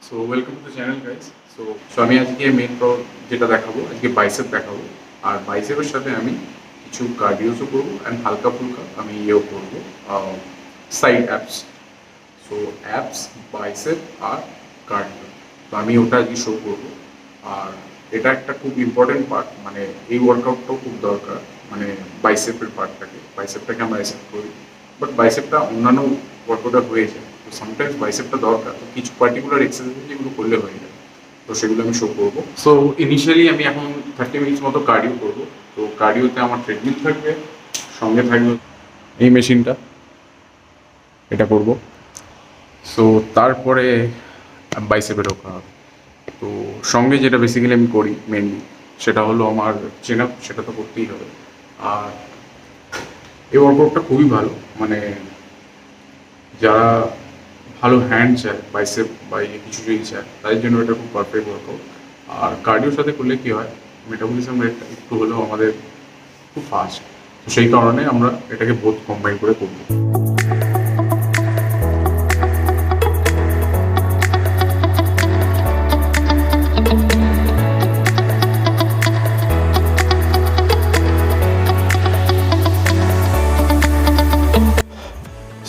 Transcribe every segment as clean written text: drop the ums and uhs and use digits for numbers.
So welcome to the channel guys. So আমি আজকে main যেটা দেখাবো, আজকে বাইসেপ দেখাবো। আর বাইসেপের সাথে আমি কিছু কার্ডিওসও করবো অ্যান্ড হালকা ফুলকা আমি ইয়েও করবো, side abs. So abs, biceps আর কার্ডিও, তো আমি ওটা আজকে শো করবো। আর এটা একটা খুব ইম্পর্টেন্ট পার্ট, মানে এই ওয়ার্কআউটটাও খুব দরকার, মানে বাইসেপটাকে আমরা অ্যাকসেপ্ট করি, বাট বাইসেপটা অন্যান্য ওয়ার্কআউটে হয়ে যায়। তো সামটাইমস বাইসেপটা দরকার, তো কিছু পার্টিকুলার এক্সারসাইজ যেগুলো করলে হয়ে যায়, তো সেগুলো আমি শো করবো। সো ইনিশিয়ালি আমি এখন 30 মিনিটস মতো কার্ডিও করবো। তো কার্ডিওতে আমার ট্রেডমিল থাকবে, সঙ্গে থাকবে এই মেশিনটা, এটা করব। সো তারপরে বাইসেপে ঢোকা হবে। তো সঙ্গে যেটা বেসিক্যালি আমি করি মেনলি, সেটা হলো আমার চেন আপ, সেটা তো করতেই হবে। আর এই ওয়ার্কআউটটা খুবই ভালো, মানে যারা ভালো হ্যান্ড চায়, বাইসেপ বা কিছু যদি চায়, তাদের জন্য এটা খুব পারফেক্ট ওয়ার্কআউট। আর কার্ডিওর সাথে করলে কী হয়, মেটাবলিজম রেটটা একটু হলেও আমাদের খুব ফাস্ট, তো সেই কারণে আমরা এটাকে বোথ কম্বাইন করে করবো।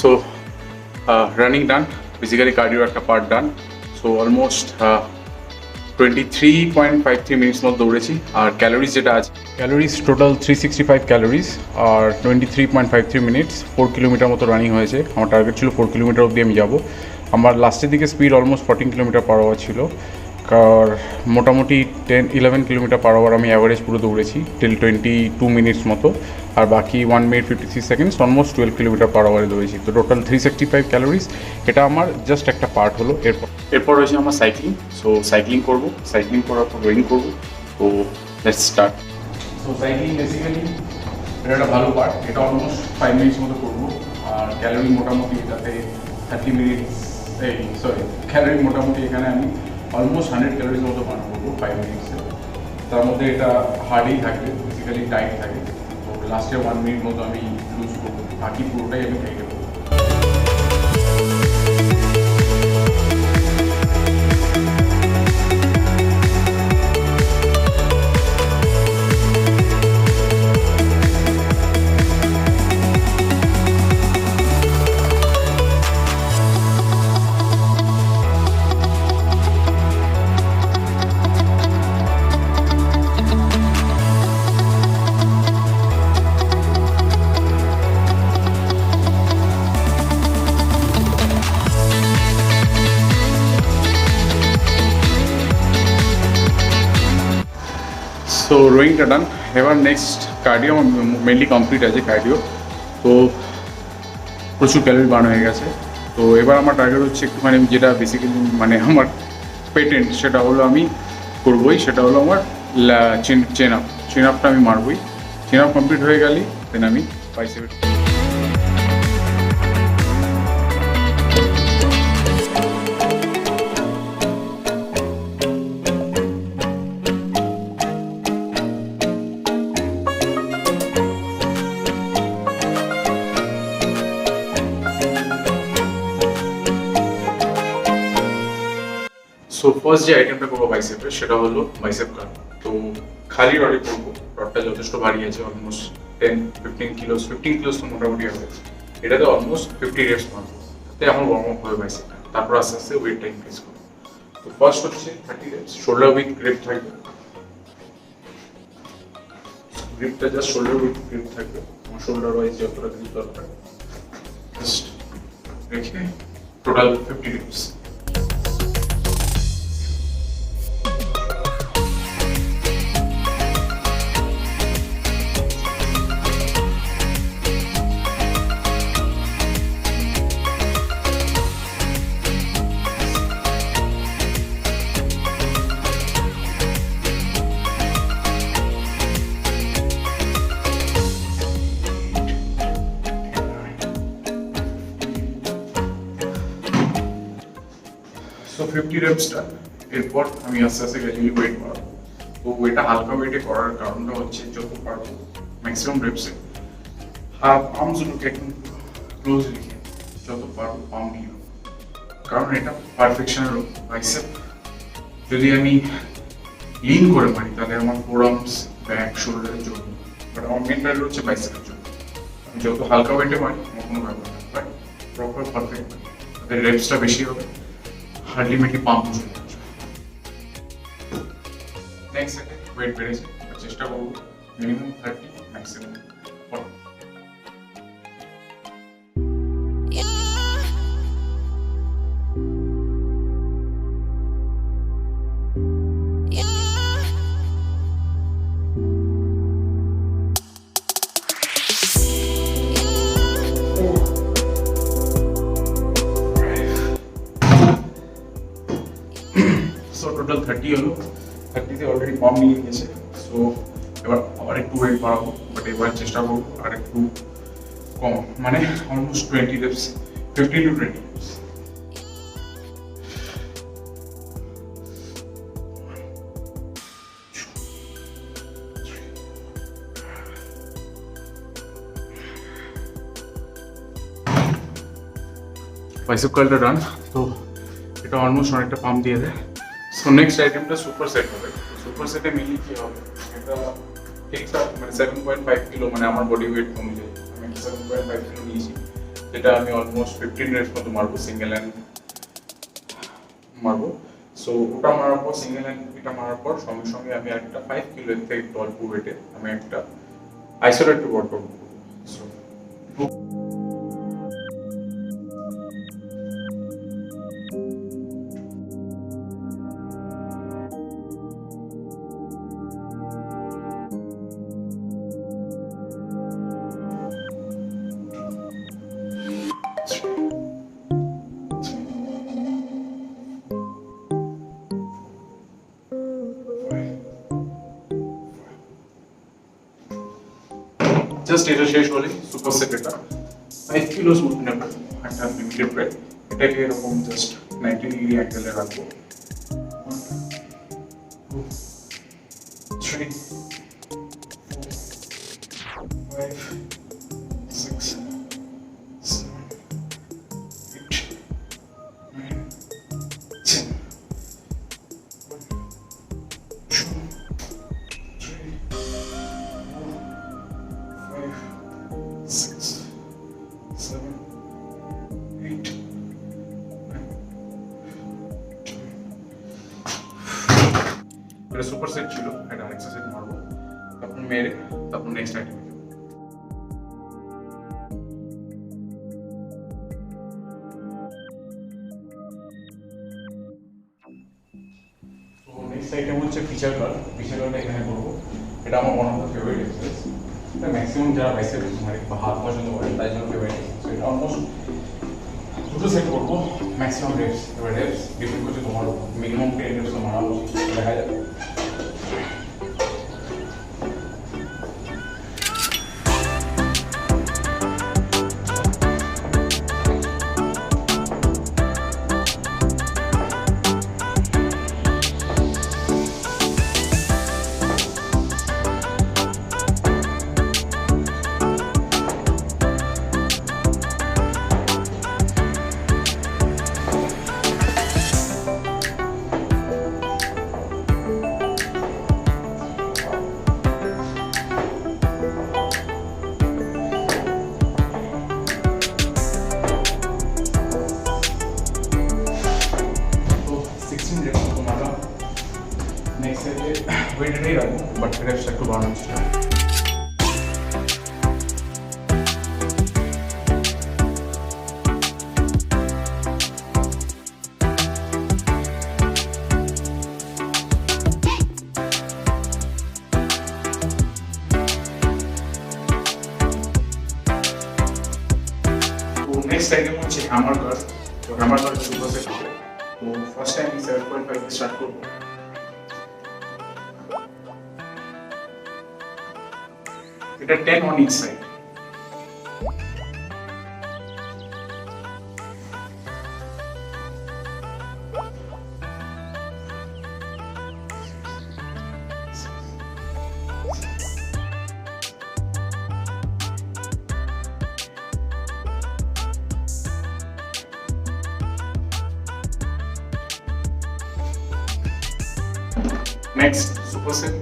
সো রানিং ডান, বেসিক্যালি কার্ডিওর একটা পার্ট ডান। সো অলমোস্ট 23.53 মিনিটস মতো দৌড়েছি। আর ক্যালোরিজ যেটা আছে, ক্যালোরিজ টোটাল 365 ক্যালোরিজ, আর 23.53 মিনিটস, 4 কিলোমিটার মতো রানিং হয়েছে। আমার টার্গেট ছিল 4 কিলোমিটার অবধি আমি যাবো। আমার লাস্টের দিকে speed almost 14 kilometre per hour ছিল, আর মোটামুটি 10-11 কিলোমিটার পার আওয়ার আমি অ্যাভারেজ পুরো দৌড়েছি টিল 22 মিনিটস মতো, আর বাকি 1 minute 53 seconds, almost 12 kilometre per আওয়ারে দৌড়েছি। তো টোটাল 365 ক্যালোরিজ, এটা আমার জাস্ট একটা পার্ট হলো। এরপর রয়েছে আমার সাইক্লিং। সো সাইক্লিং করব, সাইক্লিং করার পর রোয়িং করবো। তো let's start. So cycling basically এটা একটা ভালো পার্ট, এটা অলমোস্ট 5 মিনিটস মতো করবো। আর ক্যালোরি মোটামুটি এটাতে 30 মিনিটস, ক্যালোরি মোটামুটি এখানে আমি অলমোস্ট 100 ক্যালোরিজ মতো বার্ন করবো 5 মিনিটসে। তার মধ্যে এটা হার্ডই থাকবে, বেসিক্যালি টাইট থাকে। তো লাস্টে 1 মিনিট মতো আমি লুজ করবো, বাকি পুরোটাই আমি খেয়ে দেবো। সো রোয়িংটা ডান। এবার নেক্সট কার্ডিও মেনলি কমপ্লিট আছে কার্ডিও। তো প্রচুর ক্যালোরি বার্ন হয়ে গেছে। তো এবার আমার টার্গেট হচ্ছে একটুখানি, যেটা বেসিক্যালি মানে আমার পেটেন্ট, সেটা হলো আমি করবোই, সেটা হলো আমার চেন আপটা আমি মারবই। চেন আপ কমপ্লিট হয়ে গেলেই দেন আমি বাইসেপের। সো ফার্স্ট যে আইটেমটা করবো বাইসেপের, সেটা হলো বাইসেপ কার্ল। তো খালি রডে করবো, রডটা যথেষ্ট ভারী আছে, অলমোস্ট 15 কিলোস তো মোটামুটি হবে। এটাতে অলমোস্ট 50 রেপস মারবো, তাতে আমার ওয়ার্ম আপ হবে বাইসেপটা। তারপর আস্তে আস্তে ওয়েটটা ইনক্রিজ করবো। তো ফার্স্ট হচ্ছে 30 রেপস, শোল্ডার উইথ গ্রিপ থাকবে। গ্রিপটা জাস্ট শোল্ডার উইথ গ্রিপ থাকবে, আমার শোল্ডার ওয়াইজ যতটা গ্রিপ দরকার জাস্ট রেখে টোটাল 50 রেপস। সো 50 রেপসটা, এরপর আমি আস্তে আস্তে গ্র্যাজুয়ালি ওয়েট বাড়াবো। তো ওয়েটটা হালকা ওয়েটে করার কারণটা হচ্ছে, যত পারবো ম্যাক্সিমাম রেপসে পাম্পসগুলোকে একদম ক্লোজ রেখে যত পারবো পাম্প নিয়ে, কারণ এটা পারফেকশনের বাইসেপ যদি আমি লিন করে পারি তাহলে আমার ফোর আর্মস ব্যাক শোল্ডারের জন্য, বাট আমার মেন টার্গেট হচ্ছে বাইসেপের জন্য। আমি যত হালকা ওয়েটে পারি আমার কোনো ব্যাপার না, বাট প্রপার পারফেক্ট তাদের রেপসটা বেশি হবে, আলটিমেটলি পাম্প চলে আসবে। নেক্সট সেটে ওয়েট বেড়েছে, চেষ্টা করবো মিনিমাম 30 ম্যাক্সিমাম 40। সো টোটাল 30 হলো, 30তে অলরেডি কম নিয়ে গেছে। সো এবার আবার একটু ওয়েট বাড়াবো, বাট এবার চেষ্টা করবো আর একটু কম, মানে almost 20 reps, 15 to 20 reps। Bicep কার্লটা ডান, তো এটা অলমোস্ট অনেকটা পাম্প দিয়ে দেয়। সো নেক্সট আইটেমটা সুপার সেট হবে। সুপার সেটে মিলি কি হবে, এটা ঠিকঠাক মানে 7.5 কিলো, মানে আমার বডি ওয়েট অনুযায়ী আমি 7.5 কিলো নিয়েছি, যেটা আমি অলমোস্ট 15 reps মতো মারবো, সিঙ্গেল হ্যান্ড মারবো। সো ওটা মারার পর সিঙ্গেল হ্যান্ড এটা মারার পর সঙ্গে সঙ্গে আমি একটা 5 কিলো এর থেকে একটু অল্প ওয়েটে আমি একটা আইসোলেটেড ওয়ার্কআউট করবো। সো জাস্ট এটা শেষ হলে সুপার সেট এটা 5 কিলোস মতো নেবে, একটা লিমিটেড ব্রেথ। এটাকে এরকম জাস্ট 90 ডিগ্রি অ্যাঙ্গেলে রাখবো। 1 2 3 4 5 6 7 8 9 10 1 2 3 4 5 6 7 8 9 এটা সুপার সেট ছিল, এটা আরেকটা সেট মারবো, তারপর মেরে তারপর নেক্সট আইটেম। তো নেক্সট আইটেম হচ্ছে ফিচার কার্ল। ফিচার কার্লটা এখানে করবো, এটা আমার one of the favourite exercise. এটা ম্যাক্সিমাম যারা বাইসেপ মানে হাত পছন্দ করে তাই জন্য ফেভারিট এক্সারসাইজ। এটা অলমোস্ট দুটো সেট করবো, ম্যাক্সিমাম রেপস। এবার রেপস ডিপেন্ড করছে তোমার, মিনিমাম 10 reps তো মারা উচিত, দেখা যাবে। নেক্সট সেটে ওয়েট এটাই রাখবো, বাট রেপসটা একটু বাড়ানোর চেষ্টা করবো। নেক্সট আইটেম হচ্ছে হ্যামার কার্ল। তো হ্যামার কার্ল সুপার সেট হবে। তো ফার্স্ট টাইম 7.5 দিয়ে স্টার্ট করবো। এটা 10 on each side। Next, superset.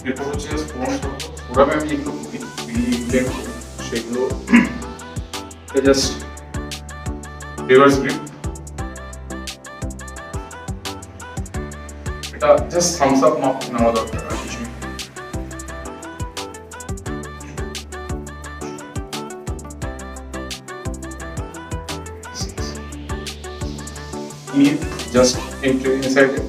এরপর হচ্ছে ওরা আমি যেগুলো করি প্লেন সেগুলো জাস্ট রিভার্স গ্রিপ, এটা জাস্ট থামস আপ মাপ নেওয়া দরকার আর কিছু নিয়ে just entry ইনসাইডে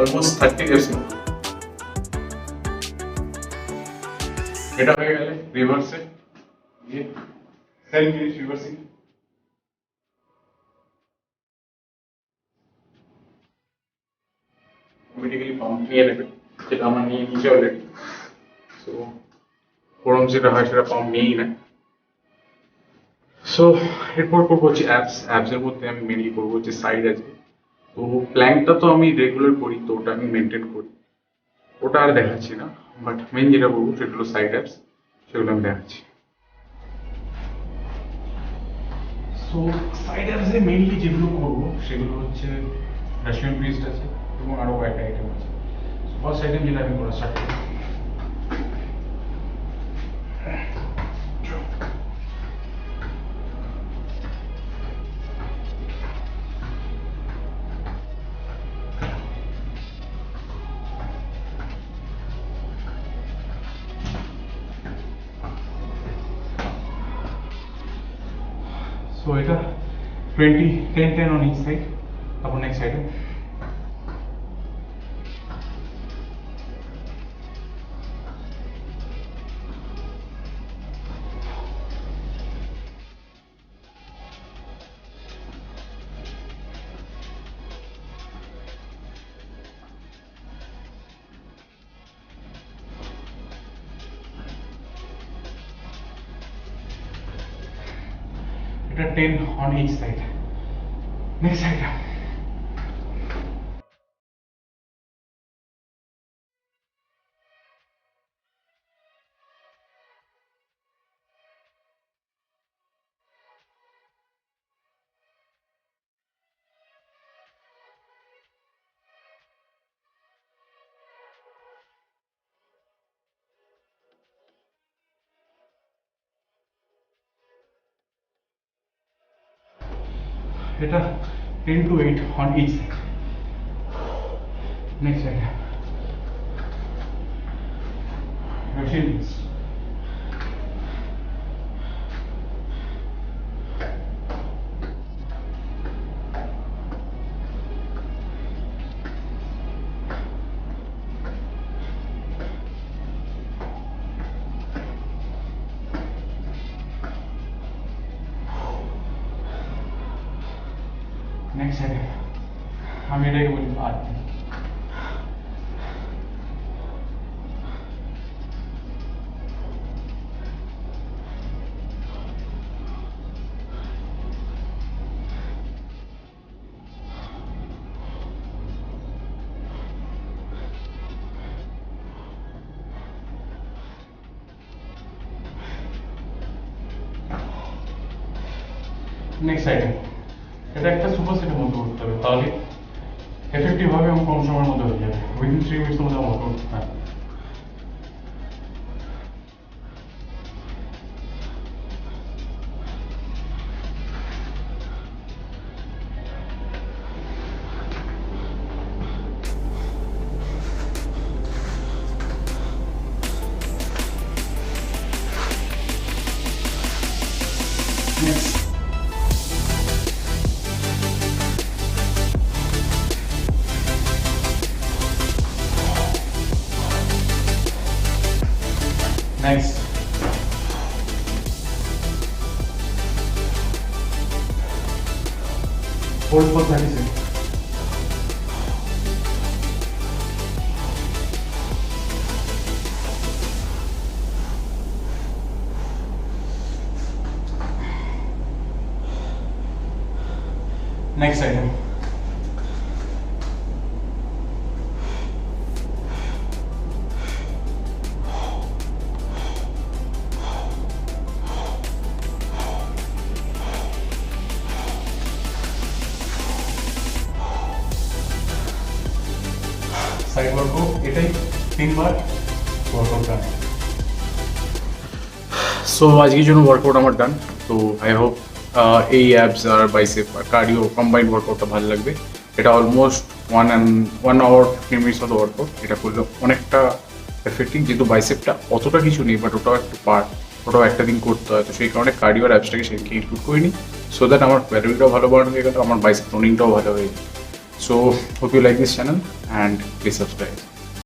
almost 30 years ago. এটা হয়ে গেলে রিভার্সে গিয়ে 10 মিনিট রিভার্সিং, অটোমেটিক্যালি পাম্প নিয়ে নেবে, যেটা আমরা নিয়ে নিয়েছি অলরেডি। সো ফোরাম যেটা হয় সেটা পাম্প নিয়েই নেয়। সো এরপর করবো হচ্ছে অ্যাপসের মধ্যে আমি মেনলি করবো হচ্ছে সাইড আছে। তো প্ল্যাঙ্কটা তো আমি রেগুলার করি, তো ওটা আমি মেনটেন করি, ওটা আর দেখাচ্ছি না। বাট মেন যেটা করবো সেটা হলো সাইড অ্যাপস, সেগুলো আমি দেখাচ্ছি। সো সাইড অ্যাপসে মেনলি যেগুলো করবো সেগুলো হচ্ছে রাশিয়ান টুইস্ট আছে এবং আরও কয়েকটা আইটেম আছে। ফার্স্ট আইটেম যেটা আমি করা স্টার্ট করি, so এটা 20 10 10 on each side. তারপর নেক্সট আইটেম এটা 10 on each side. Next item. এটা 10 to 8 on each side. Next item. Russian twist. Next item. আমি এটাকে বলি আর্ট। নেক্সট আইটেম, এটা একটা সুপার সেটের মধ্যে করতে হবে, তাহলে এফেক্টিভ হবে এবং কম সময়ের মধ্যে হয়ে যাবে। উইদিন 3 মিনিটের মধ্যে আমার করতে হয়। Next. Nice. Hold for 30 seconds. Next item. Side workout, এটাই 3 বার workout done. সো আজকের জন্য ওয়ার্কআউট আমার ডান। তো আই হোপ এই অ্যাবস আর বাইসেপ আর কার্ডিও কম্বাইন্ড ওয়ার্কআউটটা ভালো লাগবে। এটা অলমোস্ট 1 hour 15 minutes মতো ওয়ার্কআউট। এটা করলে অনেকটা এফেক্টিভ, যেহেতু বাইসেপটা অতটা কিছু নেই, বাট ওটাও একটা পার্ট, ওটাও একটা দিন করতে হয়। তো সেই কারণে কার্ডিও আর অ্যাবসটাকে সেদিকে ইনক্লুড করিনি, সো দ্যাট আমার ক্যালোরিটাও ভালো বাড়ানো হয়ে গেল, আমার বাইসেপ টোনিংটাও ভালো হয়ে গেল। So hope you like this channel and please subscribe.